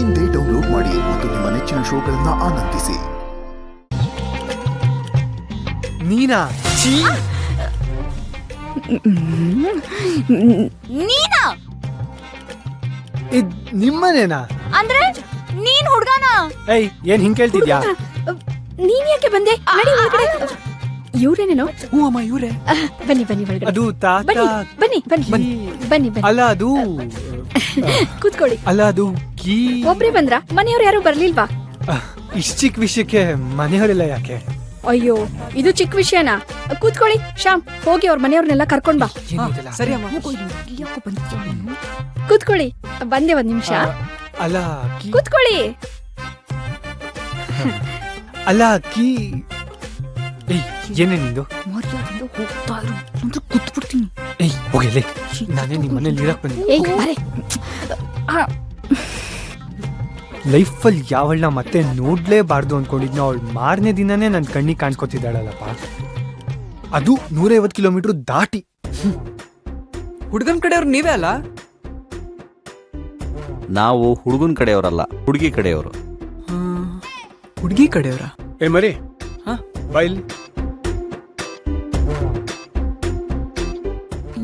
ಇಂದೇ ಡೌನ್ಲೋಡ್ ಮಾಡಿ ಮತ್ತು ನಿಮ್ಮ ನೆಚ್ಚಿನ ಶೋಗಳನ್ನ ಆನಂದಿಸಿ. ನೀನಾ? ನೀನಾ? ಇದ್ ನಿಮ್ಮನೇನಾ? ಅಂದ್ರೆ ನೀನ್ ಹುಡ್ಗಾನ? ಏಯ್, ಏನ್ ಹಿಂಗ್ ಕೇಳ್ತಿದ್ಯಾ? ನೀನ್ ಯಾಕೆ ಬಂದೆ? ನಡಿ ಒಳಗಡೆ. ಇವ್ರೇನೇನೋ? ಹ್ಞೂ ಅಮ್ಮ, ಇವ್ರೆ. ಬನ್ನಿ ಬನ್ನಿ ಒಳಗಡೆ. ಅದು ತಾತ. ಬನ್ನಿ ಬನ್ನಿ ಬನ್ನಿ ಬನ್ನಿ ಬನ್ನಿ. ಅಲ್ಲ ಅದು ಕೂತ್ಕೊಳ್ಳಿ. ಅಲ್ಲ ಅದು ಕೀ. ಒಬ್ರೇ ಬಂದ್ರ? ಮನೆಯವ್ರು ಯಾರು ಬರ್ಲಿಲ್ವಾ? ಇಷ್ಟ ಚಿಕ್ಕ ವಿಷಯಕ್ಕೆ ಮನೆಯವರೆಲ್ಲ ಯಾಕೆ? ಅಯ್ಯೋ, ಇದು ಚಿಕ್ಕ ವಿಷಯನಾ? ಕೂತ್ಕೊಳ್ಳಿ. ಶ್ಯಾಮ್, ಹೋಗಿ ಅವ್ರ ಮನೆಯವ್ರನ್ನೆಲ್ಲ ಕರ್ಕೊಂಡ್ ಬಾ. ಸರಿ ಅಮ್ಮ. ಕೂತ್ಕೊಳ್ಳಿ. ಬಂದೆ ಒಂದ್ ನಿಮಿಷ. ಅಲ್ಲ ಕೀ. ಕೂತ್ಕೊಳ್ಳಿ. ಅಲ್ಲ ಕೀ. ಏಯ್, ಏನೇ ನಿಂದು? ಮರ್ಯಾದಿಂದ ಹೋಗ್ತಾ ಇರು, ಅಂದ್ರೆ ಕೂತ್ಬಿಡ್ತೀನಿ. ಏಯ್, ಹೋಗಿಲ್ಲ. ನಾನೇ ನಿಮ್ಮ ಮನೇಲಿ ಇರಕ್ ಬಂದೆ. ಏಯ್, ಬಾರೆ. ಲೈಫಲ್ಲಿ ಯಾವಳನ್ನ ಮತ್ತೆ ನೋಡ್ಲೇಬಾರ್ದು ಅನ್ಕೊಂಡಿದ್ನ ಅವಳು ಮಾರನೇ ದಿನನೇ ನನ್ನ ಕಣ್ಣಿಗೆ ಕಾಣಿಸ್ಕೊತಿದ್ದಾಳಲ್ಲಪ್ಪ. ಅದು 150 ಕಿಲೋಮೀಟರ್ ದಾಟಿ. ಹುಡುಗನ್ ಕಡೆಯವ್ರು ನೀವೇ ಅಲ್ಲ? ನಾವು ಹುಡುಗನ ಕಡೆಯವರಲ್ಲ, ಹುಡುಗಿ ಕಡೆಯವರು. ಹುಡುಗಿ ಕಡೆಯವ್ರ? ಏ ಮರಿ, ಬಾಯಿಲ್.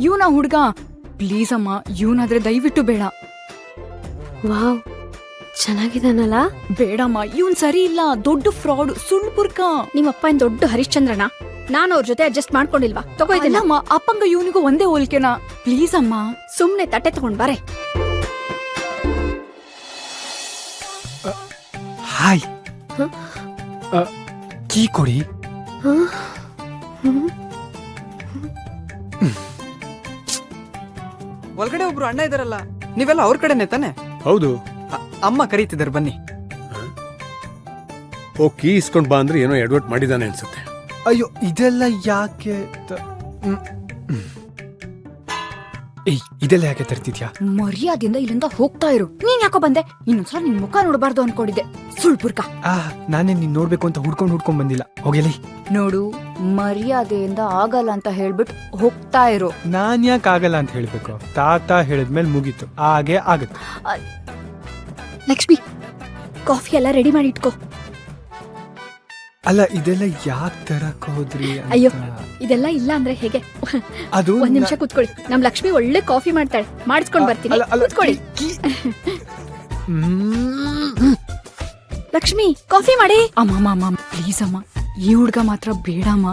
ಇವನ ಹುಡ್ಗ? ಪ್ಲೀಸ್ ಅಮ್ಮ, ಇವನಾದ್ರೆ ದಯವಿಟ್ಟು ಬೇಡ. ವಾವ್, ಚೆನ್ನಾಗಿದಾನಲ್ಲ? ಬೇಡಮ್ಮ, ಇವನ್ ಸರಿ ಇಲ್ಲ. ದೊಡ್ಡ ಫ್ರಾಡ್, ಸುಳ್ಳು ಬುರ್ಕ. ನಿಮ್ಮಪ್ಪ ಏನ್ ದೊಡ್ಡ ಹರಿಶ್ಚಂದ್ರನ? ನಾನು ಅವ್ರ ಜೊತೆ ಅಡ್ಜಸ್ಟ್ ಮಾಡ್ಕೊಂಡಿಲ್ವಾ? ತಗೋಯ್ತಲ್ಲಮ್ಮ. ಅಪ್ಪಂಗ ಇವನಿಗೂ ಒಂದೇ ಹೋಲ್ಕೆನಾ? ಪ್ಲೀಸ್ ಅಮ್ಮ, ಸುಮ್ನೆ ತಟ್ಟೆ ತಗೊಂಡ್ ಬಾರೆ. ಹಾಯ್, ಕೀ ಕೊಡಿ. ಒಳಗಡೆ ಒಬ್ರು ಅಣ್ಣ ಇದಾರಲ್ಲ, ನೀವೆಲ್ಲ ಅವ್ರ ಕಡೆನೆ ತಾನೆ? ಹೌದು. ಅಮ್ಮ ಕರೀತಿದಾರೆ, ಬನ್ನಿ. ಓ, ಕೀ ಇಸ್ಕೊಂಡ್ ಬಾ ಅಂದ್ರೆ ಏನೋ ಎಡ್ವರ್ಟ್ ಮಾಡಿದಾನೆ ಅನ್ಸುತ್ತೆ. ಅಯ್ಯೋ, ಇದೆಲ್ಲ ಯಾಕೆ? ಏಯ್, ಇದೆಲ್ಲ ಯಾಕೆ ತರ್ತಿದ್ಯಾ? ಮರ್ಯಾದೆಯಿಂದ ಇಲ್ಲಿಂದ ಹೋಗ್ತಾ ಇರು. ನೀನ್ ಯಾಕೋ ಬಂದೆ? ಇನ್ನೊಂದ್ಸಲ ನಿನ್ ಮುಖ ನೋಡಬಾರ್ದು ಅನ್ಕೊಂಡಿದ್ದೆ, ಸುಳ್ಳು ಬುರ್ಕ. ನಾನೇ ನೀನ್ ನೋಡ್ಬೇಕು ಅಂತ ಹುಡ್ಕೊಂಡ್ ಬಂದಿಲ್ಲ. ಹೋಗಿಲಿ. ನೋಡು, ಮರ್ಯಾದೆಯಿಂದ ಆಗಲ್ಲ ಅಂತ ಹೇಳ್ಬಿಟ್ಟು ಹೋಗ್ತಾ ಇರು. ನಾನ್ ಯಾಕೆ ಆಗಲ್ಲ ಅಂತ ಹೇಳ್ಬೇಕು? ತಾತ ಹೇಳಿದ್ಮೇಲೆ ಮುಗೀತು, ಹಾಗೆ ಆಗುತ್ತೆ. ಲಕ್ಷ್ಮಿ, ಕಾಫಿ ಎಲ್ಲ ರೆಡಿ ಮಾಡಿ ಇಟ್ಕೋ. ಅಲ್ಲ, ಇದೆಲ್ಲ ಯಾಕೆ ತರಕ್ ಹೋದ್ರಿ? ಅಯ್ಯೋ, ಇದೆಲ್ಲ ಇಲ್ಲ ಅಂದ್ರೆ ಹೇಗೆ? ಅದು ಒಂದ್ ನಿಮಿಷ ಕೂತ್ಕೊಳ್ಳಿ. ನಮ್ ಲಕ್ಷ್ಮಿ ಒಳ್ಳೆ ಕಾಫಿ ಮಾಡ್ತಾಳೆ, ಮಾಡಿಸ್ಕೊಂಡ್ ಬರ್ತೀನಿ. ಕೂತ್ಕೊಳ್ಳಿ. ಲಕ್ಷ್ಮಿ, ಕಾಫಿ ಮಾಡಿ. ಅಮ್ಮ ಪ್ಲೀಸ್ ಅಮ್ಮ, ಈ ಹುಡ್ಗ ಮಾತ್ರ ಬೇಡಮ್ಮ.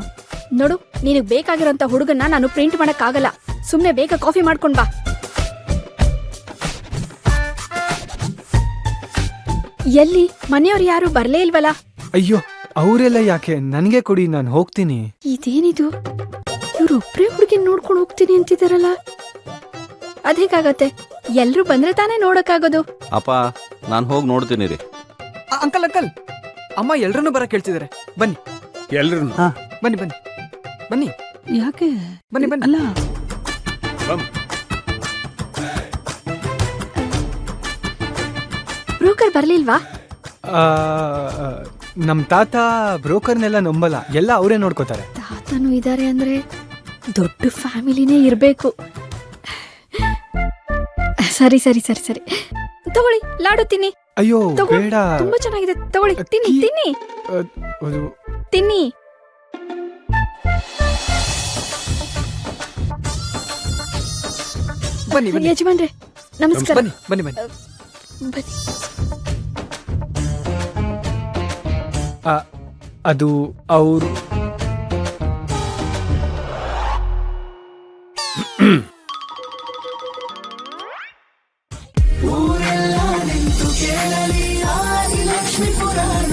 ನೋಡು, ನಿನಗ್ ಬೇಕಾಗಿರೋಂತ ಹುಡುಗನ್ನ ನಾನು ಪ್ರಿಂಟ್ ಮಾಡಕ್ ಆಗಲ್ಲ. ಸುಮ್ನೆ ಬೇಗ ಕಾಫಿ ಮಾಡ್ಕೊಂಡ್ ಬಾ. ಎಲ್ಲಿ ಮನೆಯವ್ರು ಯಾರು ಬರ್ಲೇ ಇಲ್ವಲ್ಲ? ಅಯ್ಯೋ, ಅವರೆಲ್ಲ ಯಾಕೆ? ನನ್ಗೆ ಕೊಡಿ, ನಾನು ಹೋಗ್ತೀನಿ. ಇದೇನಿದು? ಇವ್ರು ಒಬ್ರೇ ಹುಡುಗಿನ ನೋಡ್ಕೊಂಡು ಹೋಗ್ತೀನಿ ಅಂತಿದಾರಲ್ಲ. ಅದೇಗಾಗತ್ತೆ? ಎಲ್ರು ಬಂದ್ರೆ ತಾನೇ ನೋಡಕ್ಕಾಗೋದು. ಅಪ್ಪ, ನಾನು ಹೋಗಿ ನೋಡ್ತೀನಿ ರೀ. ಅಂಕಲ್ ಅಂಕಲ್, ಅಮ್ಮ ಎಲ್ರನ್ನೂ ಬರಕ್ ಹೇಳ್ತಿದಾರೆ, ಬನ್ನಿ. ಎಲ್ರು ಬನ್ನಿ ಬನ್ನಿ ಬನ್ನಿ. ಯಾಕೆ? ಬನ್ನಿ ಬನ್ನಿ. ಅಲ್ಲ, ಬ್ರೋಕರ್ ಬರ್ಲಿಲ್ವಾ? ನಮ್ ತಾತ ಬ್ರೋಕರ್ನೆಲ್ಲ ನಂಬಲ್ಲ, ಎಲ್ಲ ಅವರೇ ನೋಡ್ಕೋತಾರೆ. ತಾತನು ಇದಾರೆ ಅಂದ್ರೆ ದೊಡ್ಡ ಫ್ಯಾಮಿಲಿನೇ ಇರ್ಬೇಕು. ಸರಿ ಸರಿ ಸರಿ ಸರಿ, ತಗೊಳ್ಳಿ, ಲಾಡು ತಿನ್ನಿ. ಅಯ್ಯೋ ಬೇಡ, ತುಂಬಾ ಚೆನ್ನಾಗಿದೆ, ತಗೊಳ್ಳಿ, ತಿನ್ನಿ ತಿನ್ನಿ ತಿನ್ನಿ. ಬನ್ನಿ ಬನ್ನಿ ಯಜಮಾನ್ರೆ, ನಮಸ್ಕಾರ. ಬನ್ನಿ ಬನ್ನಿ ಬನ್ನಿ. ಬನ್ನಿ. ಅದು ಅವ್ರು ಊರೆಲ್ಲ ನಿಂತು ಕೇಳಲಿ ಆದಿ ಲಕ್ಷ್ಮೀ ಪುರಾಣ.